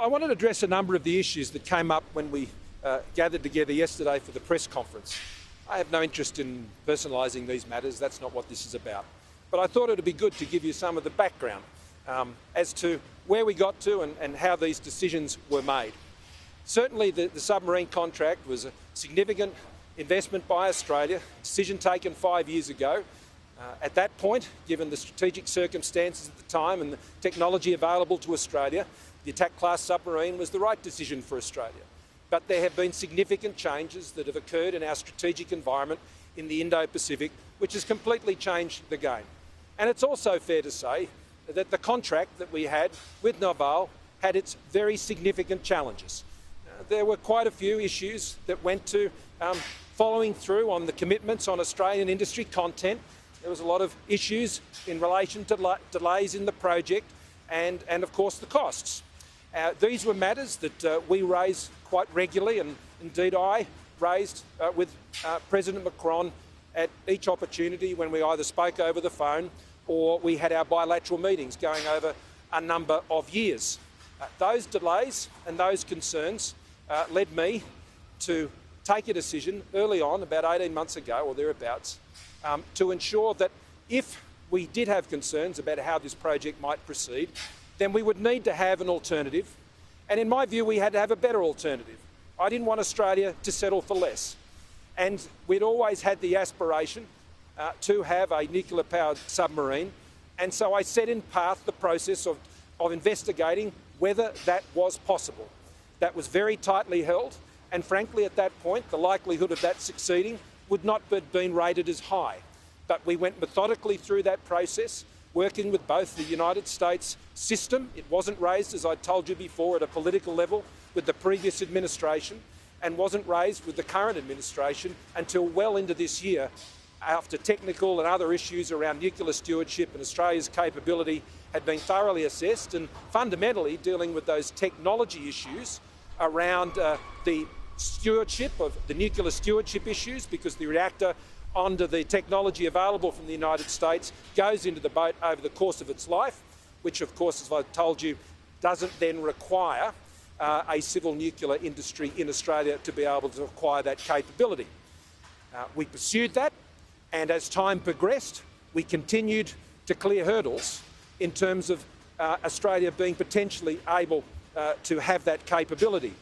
I wanted to address a number of the issues that came up when we gathered together yesterday for the press conference. I have no interest in personalising these matters. That's not what this is about. But I thought it would be good to give you some of the background as to where we got to and how these decisions were made. Certainly the submarine contract was a significant investment by Australia, a decision taken 5 years ago. At that point, given the strategic circumstances at the time and the technology available to Australia, the attack class submarine was the right decision for Australia. But there have been significant changes that have occurred in our strategic environment in the Indo-Pacific, which has completely changed the game. And it's also fair to say that the contract that we had with Naval had its very significant challenges. There were quite a few issues that went to following through on the commitments on Australian industry content. There was a lot of issues in relation to delays in the project and of course, the costs. These were matters that we raised quite regularly, and indeed I raised with President Macron at each opportunity when we either spoke over the phone or we had our bilateral meetings going over a number of years. Those delays and those concerns led me to take a decision early on, about 18 months ago or thereabouts, to ensure that if we did have concerns about how this project might proceed, then we would need to have an alternative. And in my view, we had to have a better alternative. I didn't want Australia to settle for less. And we'd always had the aspiration to have a nuclear-powered submarine. And so I set in path the process of investigating whether that was possible. That was very tightly held. And frankly, at that point, the likelihood of that succeeding would not have been rated as high. But we went methodically through that process, working with both the United States system. It wasn't raised, as I told you before, at a political level with the previous administration, and wasn't raised with the current administration until well into this year, after technical and other issues around nuclear stewardship and Australia's capability had been thoroughly assessed, and fundamentally dealing with those technology issues around the stewardship of the nuclear stewardship issues, because the reactor, under the technology available from the United States, goes into the boat over the course of its life, which of course, as I've told you, doesn't then require a civil nuclear industry in Australia to be able to acquire that capability. We pursued that, and as time progressed, we continued to clear hurdles in terms of Australia being potentially able to have that capability.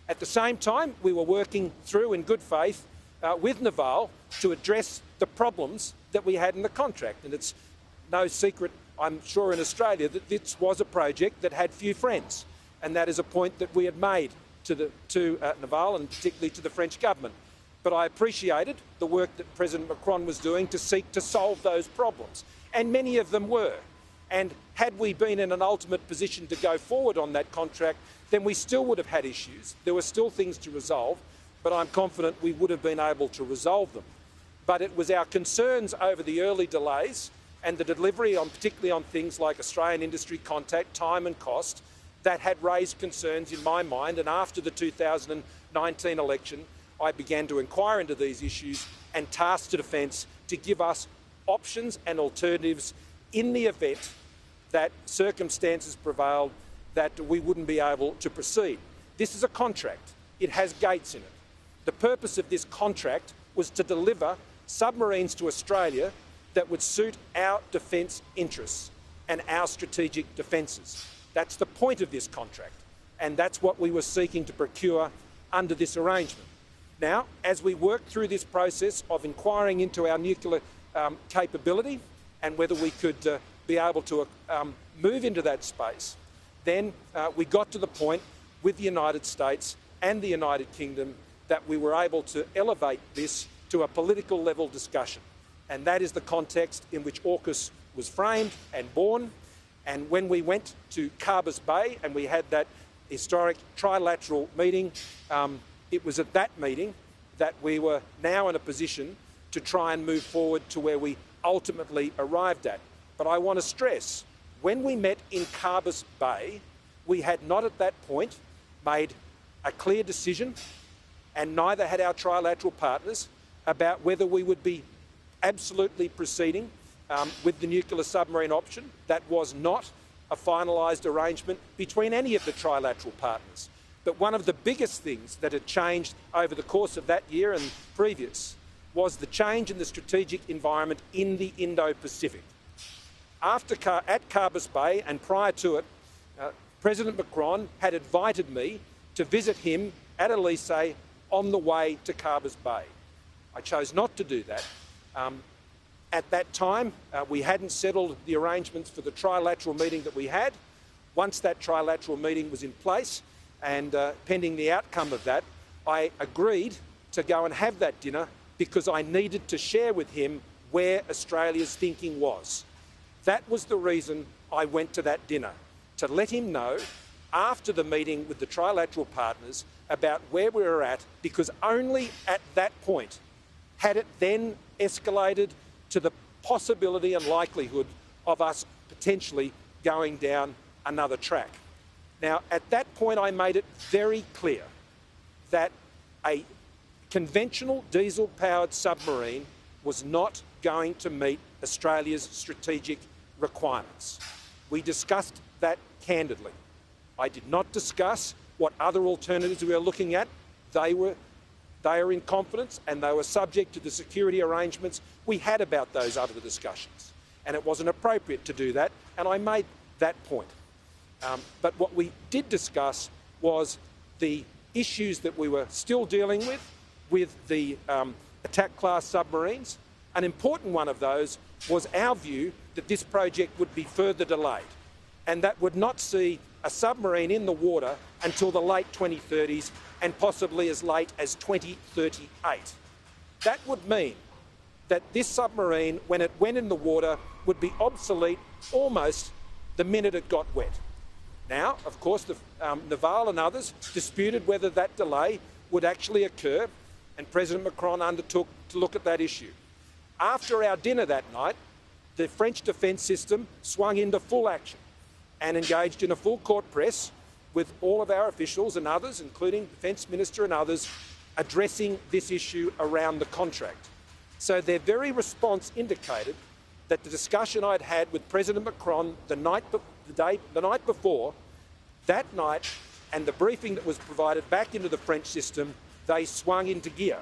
At the same time, we were working through in good faith with Naval to address the problems that we had in the contract. And it's no secret, I'm sure, in Australia that this was a project that had few friends. And that is a point that we had made to Naval and particularly to the French government. But I appreciated the work that President Macron was doing to seek to solve those problems. And many of them were. And had we been in an ultimate position to go forward on that contract, then we still would have had issues. There were still things to resolve, but I'm confident we would have been able to resolve them. But it was our concerns over the early delays and the delivery, particularly on things like Australian industry contact, time and cost, that had raised concerns in my mind. And after the 2019 election, I began to inquire into these issues and tasked the Defence to give us options and alternatives in the event that circumstances prevailed that we wouldn't be able to proceed. This is a contract. It has gates in it. The purpose of this contract was to deliver submarines to Australia that would suit our defence interests and our strategic defences. That's the point of this contract, and that's what we were seeking to procure under this arrangement. Now, as we work through this process of inquiring into our nuclear capability and whether we could be able to move into that space, then we got to the point with the United States and the United Kingdom that we were able to elevate this to a political level discussion. And that is the context in which AUKUS was framed and born. And when we went to Carbis Bay and we had that historic trilateral meeting, it was at that meeting that we were now in a position to try and move forward to where we ultimately arrived at. But I want to stress, when we met in Carbis Bay, we had not at that point made a clear decision, and neither had our trilateral partners, about whether we would be absolutely proceeding with the nuclear submarine option. That was not a finalised arrangement between any of the trilateral partners. But one of the biggest things that had changed over the course of that year and previous was the change in the strategic environment in the Indo-Pacific. At Carbis Bay and prior to it, President Macron had invited me to visit him at Elysee on the way to Carbis Bay. I chose not to do that. At that time, we hadn't settled the arrangements for the trilateral meeting that we had. Once that trilateral meeting was in place and pending the outcome of that, I agreed to go and have that dinner because I needed to share with him where Australia's thinking was. That was the reason I went to that dinner, to let him know after the meeting with the trilateral partners about where we were at, because only at that point had it then escalated to the possibility and likelihood of us potentially going down another track. Now, at that point, I made it very clear that a conventional diesel-powered submarine was not going to meet Australia's strategic requirements. We discussed that candidly. I did not discuss what other alternatives we were looking at. They are in confidence and they were subject to the security arrangements we had about those other discussions. And it wasn't appropriate to do that, and I made that point. But what we did discuss was the issues that we were still dealing with the attack class submarines. An important one of those was our view that this project would be further delayed, and that would not see a submarine in the water until the late 2030s and possibly as late as 2038. That would mean that this submarine, when it went in the water, would be obsolete almost the minute it got wet. Now, of course, the Naval and others disputed whether that delay would actually occur, and President Macron undertook to look at that issue. After our dinner that night, the French defence system swung into full action and engaged in a full court press with all of our officials and others, including the Defence Minister and others, addressing this issue around the contract. So their very response indicated that the discussion I'd had with President Macron the night before, that night, and the briefing that was provided back into the French system, they swung into gear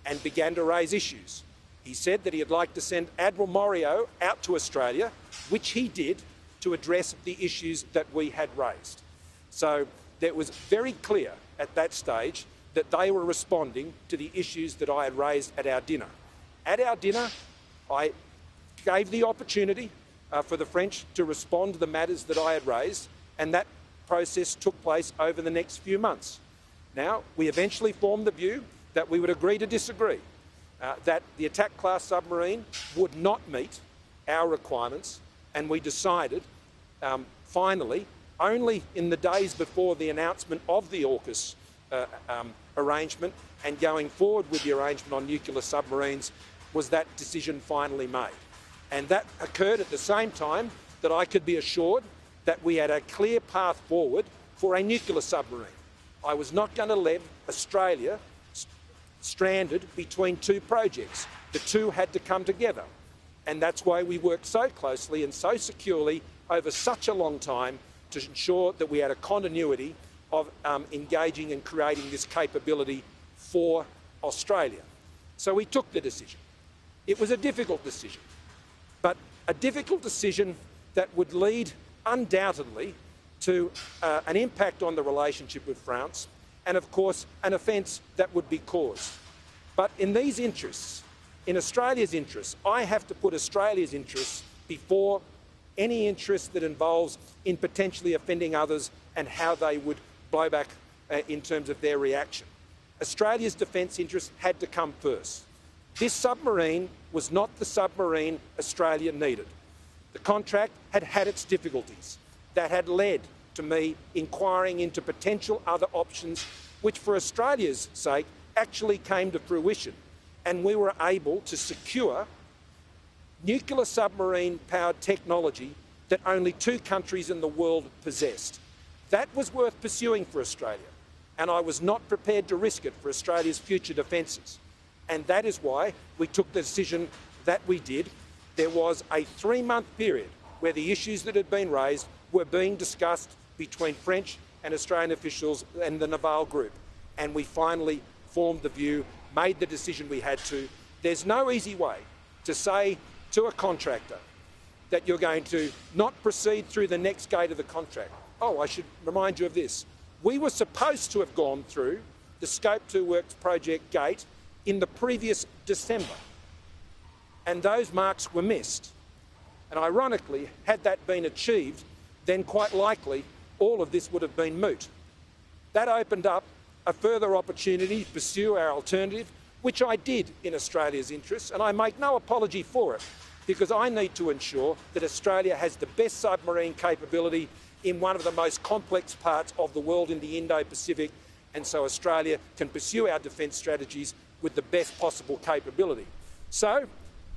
and began to raise issues. He said that he'd like to send Admiral Morio out to Australia, which he did, to address the issues that we had raised. So it was very clear at that stage that they were responding to the issues that I had raised at our dinner. At our dinner, I gave the opportunity for the French to respond to the matters that I had raised, and that process took place over the next few months. Now, we eventually formed the view that we would agree to disagree, that the attack class submarine would not meet our requirements, and we decided, finally, only in the days before the announcement of the AUKUS arrangement and going forward with the arrangement on nuclear submarines was that decision finally made. And that occurred at the same time that I could be assured that we had a clear path forward for a nuclear submarine. I was not going to leave Australia stranded between two projects. The two had to come together. And that's why we worked so closely and so securely over such a long time to ensure that we had a continuity of engaging and creating this capability for Australia. So we took the decision. It was a difficult decision, but a difficult decision that would lead undoubtedly to an impact on the relationship with France and, of course, an offence that would be caused. But in these interests, in Australia's interests, I have to put Australia's interests before any interest that involves in potentially offending others and how they would blow back in terms of their reaction. Australia's defence interests had to come first. This submarine was not the submarine Australia needed. The contract had had its difficulties. That had led to me inquiring into potential other options, which for Australia's sake actually came to fruition. And we were able to secure nuclear submarine-powered technology that only 2 countries in the world possessed. That was worth pursuing for Australia, and I was not prepared to risk it for Australia's future defences. And that is why we took the decision that we did. There was a 3-month period where the issues that had been raised were being discussed between French and Australian officials and the Naval Group. And we finally formed the view, made the decision we had to. There's no easy way to say to a contractor that you're going to not proceed through the next gate of the contract. Oh, I should remind you of this. We were supposed to have gone through the Scope 2 Works project gate in the previous December, and those marks were missed. And ironically, had that been achieved, then quite likely all of this would have been moot. That opened up a further opportunity to pursue our alternative, which I did in Australia's interests, and I make no apology for it, because I need to ensure that Australia has the best submarine capability in one of the most complex parts of the world in the Indo-Pacific, and so Australia can pursue our defence strategies with the best possible capability. So,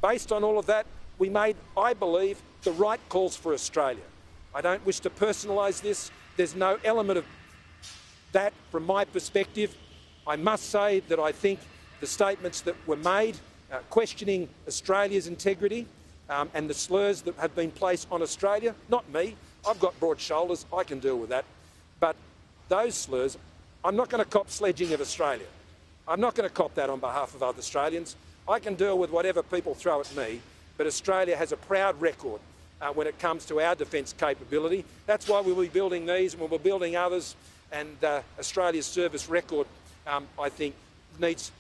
based on all of that, we made, I believe, the right calls for Australia. I don't wish to personalise this. There's no element of that from my perspective. I must say that I think the statements that were made questioning Australia's integrity and the slurs that have been placed on Australia, not me, I've got broad shoulders, I can deal with that, but those slurs, I'm not going to cop sledging of Australia. I'm not going to cop that on behalf of other Australians. I can deal with whatever people throw at me, but Australia has a proud record when it comes to our defence capability. That's why we'll be building these and we'll be building others, and Australia's service record, I think, needs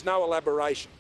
no elaboration.